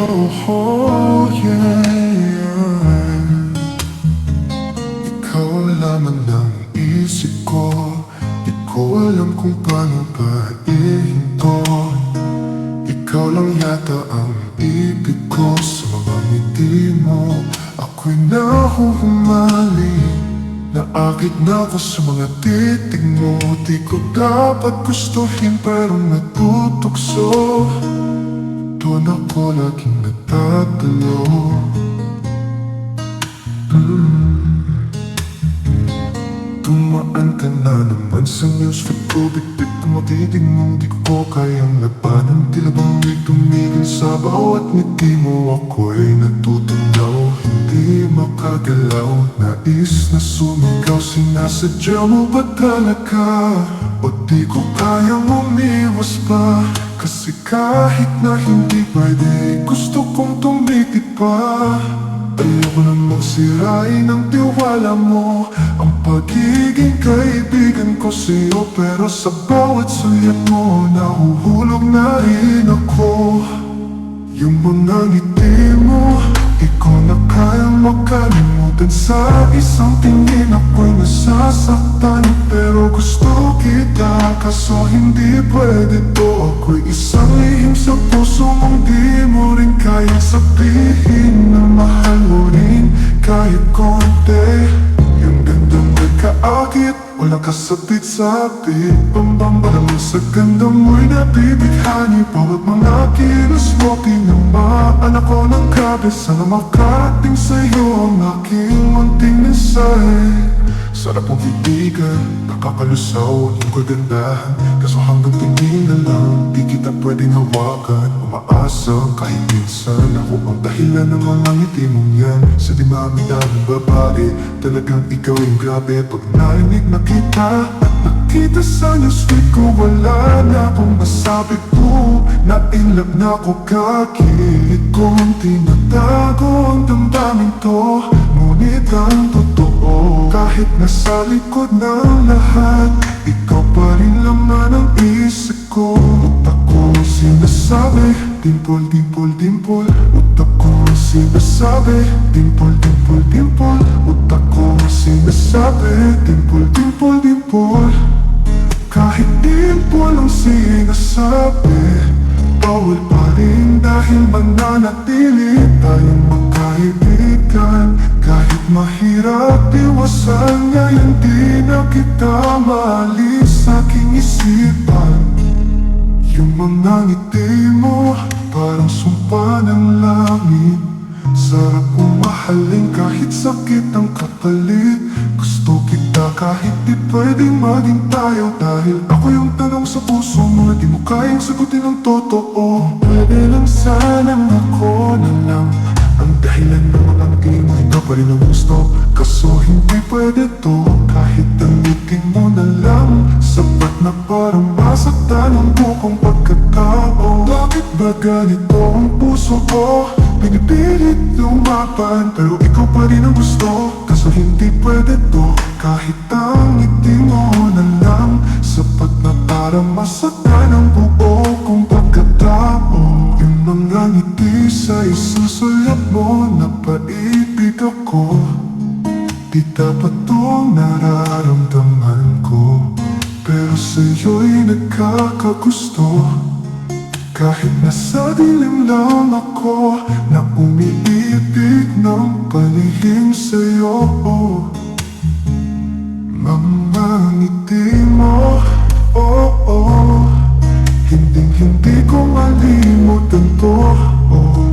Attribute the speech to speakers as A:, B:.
A: oh, yeah. Ikaw lamang ang isip ko. Di ko alam kung paano ba ihinto. Ikaw lang yata ang ibig ko. Sa mga ngiti mo ako'y nahuhumaling. Naakit na ako sa mga titig mo. Di ko dapat gustuhin pero natutukso. Doon ako laging natatalo. Tumaan ka na naman sa newsfeed ko. Bit-bit ko matitig mong di ko kayang labanan. Tila bang may tumigil sa bawat ngiti mo. Ako'y natutunaw, hindi makagalaw. Nais na sumigaw, sinasadya mo ba talaga? O di ko kayang umiwas pa? Kasi kahit na hindi pwede, gusto kong tumigit pa. Ayoko na magsirain ang tiwala mo, ang pagiging kaibigan ko sa'yo. Pero sa bawat sulyap mo, nahuhulog na rin ako. Yung mga ngiti mo, di ko na kayang makalimutan. Sa isang tingin ako'y nasasaktan. Pero gusto kita, kaso hindi pwede to. Ako'y isang lihim sa puso mong di mo rin kayang sabihin. Na mahal mo rin kahit konti. Yung gandang nagkaakit, wala kasapit-sapit. Pambambaraman sa ganda mo'y nabibighani. Bawat mga kilos mo, tinamaan ako ng grabe. Sana makarating sa'yo ang aking munting mensahe. Sarap mong ibigan, nakakalusaw ang iyong kagandahan. Kaso hanggang tingin na lang, di kita pwedeng hawakan. Umaasa kahit minsan, ako ang dahilan ng mga ngiti mong yan. Sa di maminaming babae, talagang ikaw yung grabe. Pag narinig na kita at nakita sa newsfeed ko, wala na akong masabi po. Na-inlove na ako kakilit kong tinatago ang damdamin to. Ngunit ang totoo, kahit nasa likod ng lahat, ikaw pa rin laman ang isip ko. Utak ko sinasabi, dimple, dimple, dimple. Utak ko sinasabi, dimple, dimple, dimple. Utak ko sinasabi, dimple, dimple, dimple. Kahit dimple ang sinasabi, bawal pa rin dahil mananatili tayong magkaibigan. Kahit mahirap iwasan, ngayon di na kita maalis sa aking isipan. Yung mga ngiti mo, parang sumpa ng langit. Sarap kong mahalin kahit sakit ang kapalit. Gusto kita kahit di pwedeng maging tayo. Dahil ako yung tanong sa puso mo na di mo kayang sagutin ng totoo. Pwede lang sanang ako na lang ang dahilan ng mga ngiti mo. Ikaw pa rin ang gusto, kaso hindi pwede to. Kahit ang ngiti mo na lang, sapat na parang masaktan ang bukong pagkatao. Bakit ba ganito ang puso ko? Pinipilit lumaban, pero ikaw pa rin ang gusto. Kaso hindi pwede to. Kahit ang ngiti mo na lang, sapat na para masaktan ang buo kong pagkatao. Yung mga ngiti sa isang sulyap mo, napaibig ako. Di dapat tong nararamdaman ko, pero sa'yo'y nagkakagusto. Kahit nasa dilim lang ako, na umiibig ng palihim sa'yo. Mga ngiti mo, oh, oh, hindi ko malimutan to, oh.